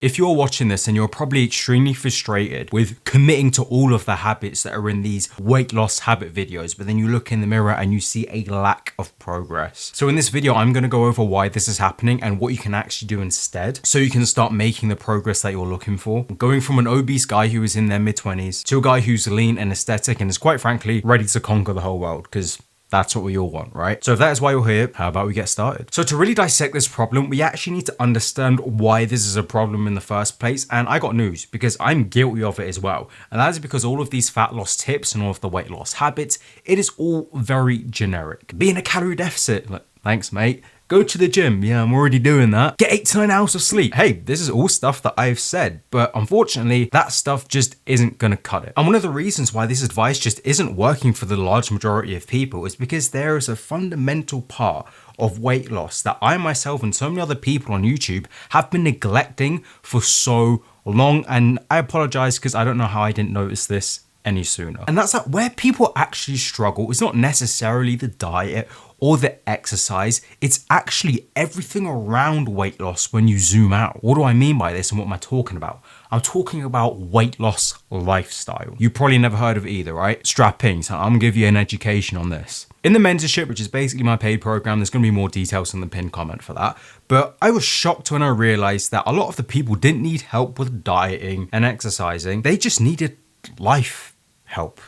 If you're watching this and you're probably extremely frustrated with committing to all of the habits that are in these weight loss habit videos, but then you look in the mirror and you see a lack of progress. So in this video, I'm going to go over why this is happening and what you can actually do instead so you can start making the progress that you're looking for. Going from an obese guy who is in their mid-20s to a guy who's lean and aesthetic and is quite frankly ready to conquer the whole world, because that's what we all want, right? So if that is why you're here, how about we get started? So to really dissect this problem, we actually need to understand why this is a problem in the first place. And I got news, because I'm guilty of it as well. And that is because all of these fat loss tips and all of the weight loss habits, it is all very generic. Be in a calorie deficit, like, thanks mate. Go to the gym. Yeah, I'm already doing that. Get 8 to 9 hours of sleep. Hey, this is all stuff that I've said, but unfortunately, that stuff just isn't gonna cut it. And one of the reasons why this advice just isn't working for the large majority of people is because there is a fundamental part of weight loss that I myself and so many other people on YouTube have been neglecting for so long. And I apologize because I don't know how I didn't notice this any sooner. And that's that where people actually struggle is not necessarily the diet or the exercise, it's actually everything around weight loss when you zoom out. What do I mean by this and what am I talking about? I'm talking about weight loss lifestyle. You probably never heard of it either, right? Strap in, so I'm gonna give you an education on this. In the mentorship, which is basically my paid program, there's gonna be more details in the pinned comment for that. But I was shocked when I realized that a lot of the people didn't need help with dieting and exercising. They just needed life help,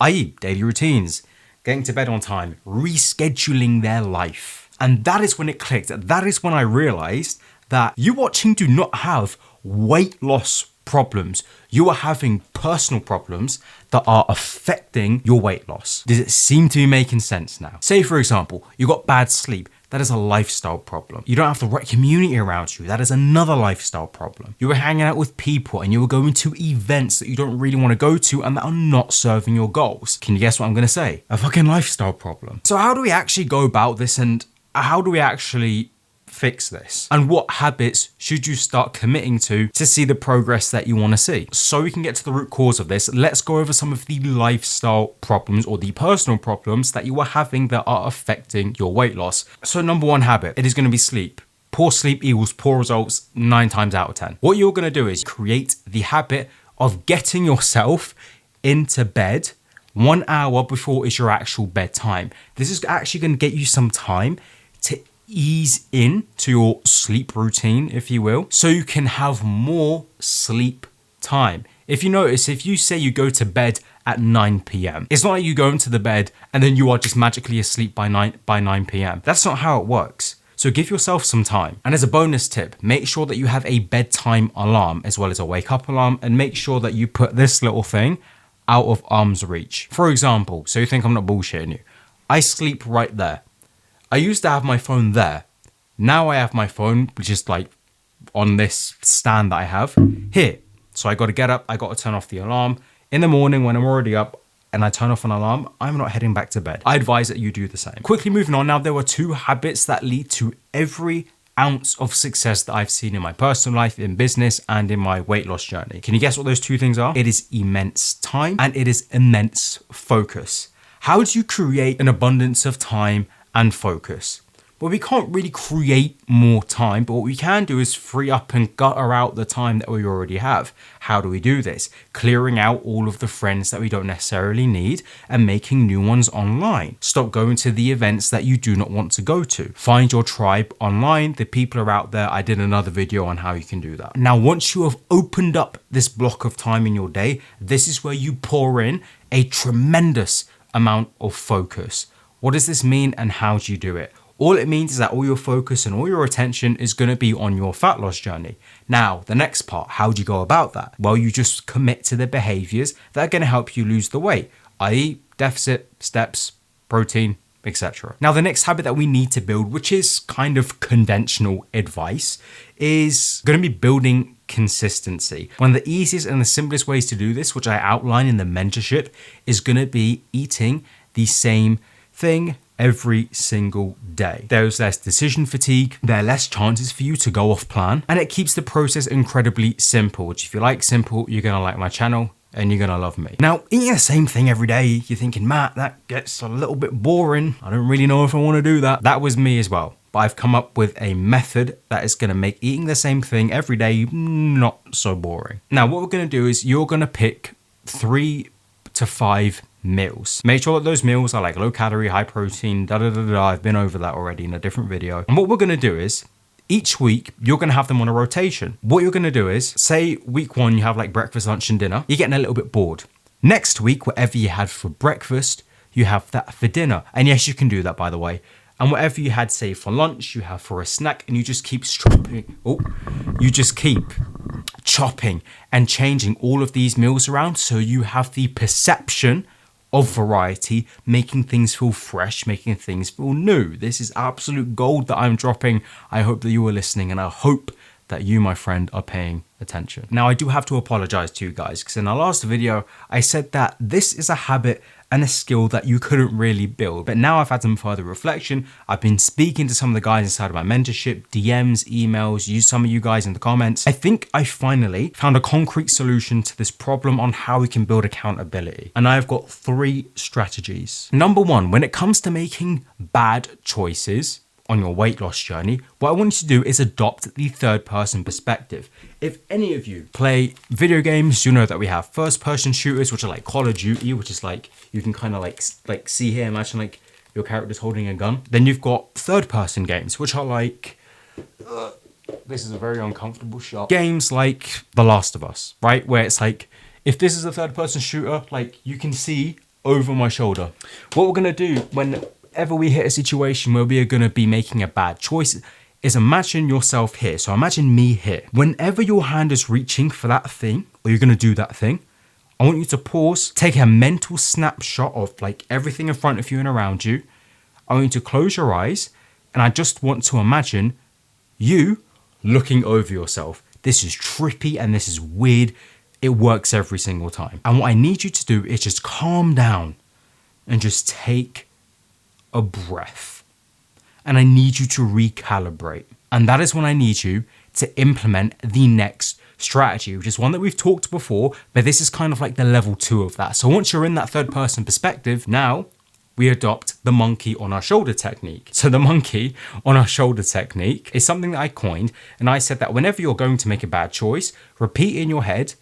i.e. daily routines, getting to bed on time, rescheduling their life. And that is when it clicked. That is when I realized that you watching do not have weight loss problems. You are having personal problems that are affecting your weight loss. Does it seem to be making sense now? Say for example, you got bad sleep. That is a lifestyle problem. You don't have the right community around you. That is another lifestyle problem. You were hanging out with people and you were going to events that you don't really want to go to and that are not serving your goals. Can you guess what I'm going to say? A fucking lifestyle problem. So how do we actually go about this and how do we actually fix this? And what habits should you start committing to see the progress that you want to see? So we can get to the root cause of this, let's go over some of the lifestyle problems or the personal problems that you are having that are affecting your weight loss. So number one habit, it is going to be sleep. Poor sleep equals poor results 9 times out of 10. What you're going to do is create the habit of getting yourself into bed 1 hour before it's your actual bedtime. This is actually going to get you some time to ease in to your sleep routine, if you will, so you can have more sleep time. If you notice, if you say you go to bed at 9 p.m., it's not like you go into the bed and then you are just magically asleep by 9 p.m. That's not how it works. So give yourself some time. And as a bonus tip, make sure that you have a bedtime alarm as well as a wake up alarm, and make sure that you put this little thing out of arm's reach. For example, so you think I'm not bullshitting you, I sleep right there. I used to have my phone there. Now I have my phone, which is like on this stand that I have here. So I got to get up, I got to turn off the alarm. In the morning when I'm already up and I turn off an alarm, I'm not heading back to bed. I advise that you do the same. Quickly moving on now, there were 2 habits that lead to every ounce of success that I've seen in my personal life, in business, and in my weight loss journey. Can you guess what those 2 things are? It is immense time and it is immense focus. How do you create an abundance of time and focus? Well, we can't really create more time, but what we can do is free up and gutter out the time that we already have. How do we do this? Clearing out all of the friends that we don't necessarily need and making new ones online. Stop going to the events that you do not want to go to. Find your tribe online. The people are out there. I did another video on how you can do that. Now, once you have opened up this block of time in your day, this is where you pour in a tremendous amount of focus. What does this mean and how do you do it? All it means is that all your focus and all your attention is going to be on your fat loss journey. Now, the next part, how do you go about that? Well, you just commit to the behaviors that are going to help you lose the weight, i.e. deficit, steps, protein, etc. Now, the next habit that we need to build, which is kind of conventional advice, is going to be building consistency. One of the easiest and the simplest ways to do this, which I outline in the mentorship, is going to be eating the same thing every single day. There's less decision fatigue, there are less chances for you to go off plan, and it keeps the process incredibly simple, which if you like simple, you're gonna like my channel and you're gonna love me. Now, eating the same thing every day, you're thinking, Matt, that gets a little bit boring. I don't really know if I wanna do that. That was me as well. but I've come up with a method that is going to make eating the same thing every day not so boring. Now, what we're going to do is you're going to pick 3 to 5 meals. Make sure that those meals are like low calorie, high protein, I've been over that already in a different video. And what we're going to do is each week, you're going to have them on a rotation. What you're going to do is, say week 1, you have like breakfast, lunch, and dinner. You're getting a little bit bored. Next week, whatever you had for breakfast, you have that for dinner. And yes, you can do that, by the way. And whatever you had, say, for lunch, you have for a snack, and you just keep chopping. You just keep chopping and changing all of these meals around so you have the perception of variety, making things feel fresh, making things feel new. This is absolute gold that I'm dropping. I hope that you are listening, and I hope that you, my friend, are paying attention. Now, I do have to apologize to you guys, because in our last video, I said that this is a habit and a skill that you couldn't really build. But now I've had some further reflection. I've been speaking to some of the guys inside of my mentorship, DMs, emails, some of you guys in the comments. I think I finally found a concrete solution to this problem on how we can build accountability. And I've got 3 strategies. Number 1, when it comes to making bad choices on your weight loss journey, what I want you to do is adopt the third person perspective. If any of you play video games, you know that we have first person shooters, which are like Call of Duty, which is like, you can kind of like see here, imagine like your character's holding a gun. Then you've got third person games, which are like, this is a very uncomfortable shot. Games like The Last of Us, right? Where it's like, if this is a third person shooter, like you can see over my shoulder. What we're gonna do whenever we hit a situation where we are going to be making a bad choice is imagine yourself here. So imagine me here. Whenever your hand is reaching for that thing, or you're going to do that thing, I want you to pause, take a mental snapshot of like everything in front of you and around you. I want you to close your eyes, and I just want to imagine you looking over yourself. This is trippy and this is weird. It works every single time. And what I need you to do is just calm down and just take a breath. And I need you to recalibrate. And that is when I need you to implement the next strategy, which is one that we've talked before, but this is kind of like the level 2 of that. So once you're in that third person perspective, now we adopt the monkey on our shoulder technique. So the monkey on our shoulder technique is something that I coined, and I said that whenever you're going to make a bad choice, repeat in your head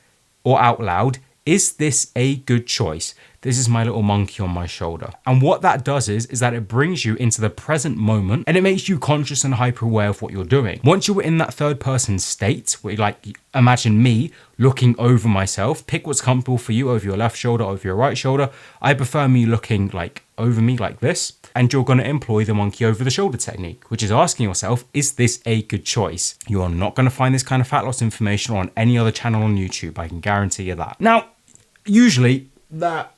or out loud, is this a good choice? This is my little monkey on my shoulder. And what that does is that it brings you into the present moment, and it makes you conscious and hyper aware of what you're doing. Once you're in that third person state, where like imagine me looking over myself, pick what's comfortable for you, over your left shoulder, over your right shoulder. I prefer me looking like over me like this. And you're going to employ the monkey over the shoulder technique, which is asking yourself, is this a good choice? You are not going to find this kind of fat loss information on any other channel on YouTube. I can guarantee you that. Now, usually that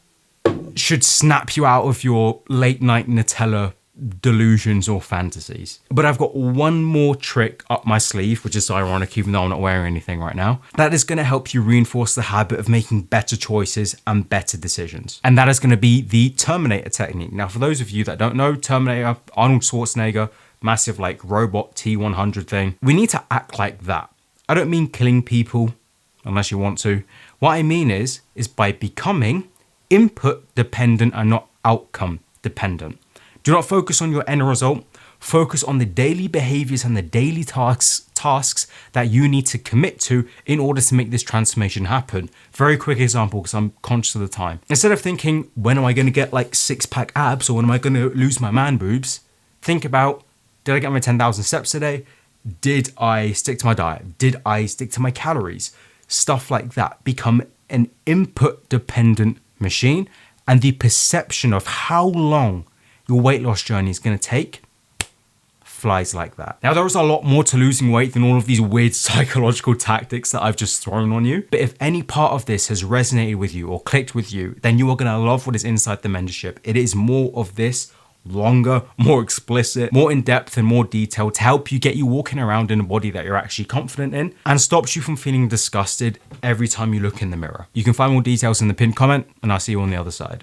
should snap you out of your late night Nutella delusions or fantasies. But I've got one more trick up my sleeve, which is ironic even though I'm not wearing anything right now, that is going to help you reinforce the habit of making better choices and better decisions. And that is going to be the Terminator technique. Now, for those of you that don't know, Terminator, Arnold Schwarzenegger, massive like robot T-100 thing. We need to act like that. I don't mean killing people unless you want to. What I mean is by becoming input dependent and not outcome dependent. Do not focus on your end result. Focus on the daily behaviors and the daily tasks that you need to commit to in order to make this transformation happen. Very quick example, because I'm conscious of the time. Instead of thinking, when am I going to get like 6-pack abs, or when am I going to lose my man boobs? Think about, did I get my 10,000 steps today? Did I stick to my diet? Did I stick to my calories? Stuff like that. Become an input dependent machine, and the perception of how long your weight loss journey is going to take flies like that. Now, there is a lot more to losing weight than all of these weird psychological tactics that I've just thrown on you. But if any part of this has resonated with you or clicked with you, then you are going to love what is inside the mentorship. It is more of this, longer, more explicit, more in depth and more detailed, to help you get you walking around in a body that you're actually confident in, and stops you from feeling disgusted every time you look in the mirror. You can find more details in the pinned comment, and I'll see you on the other side.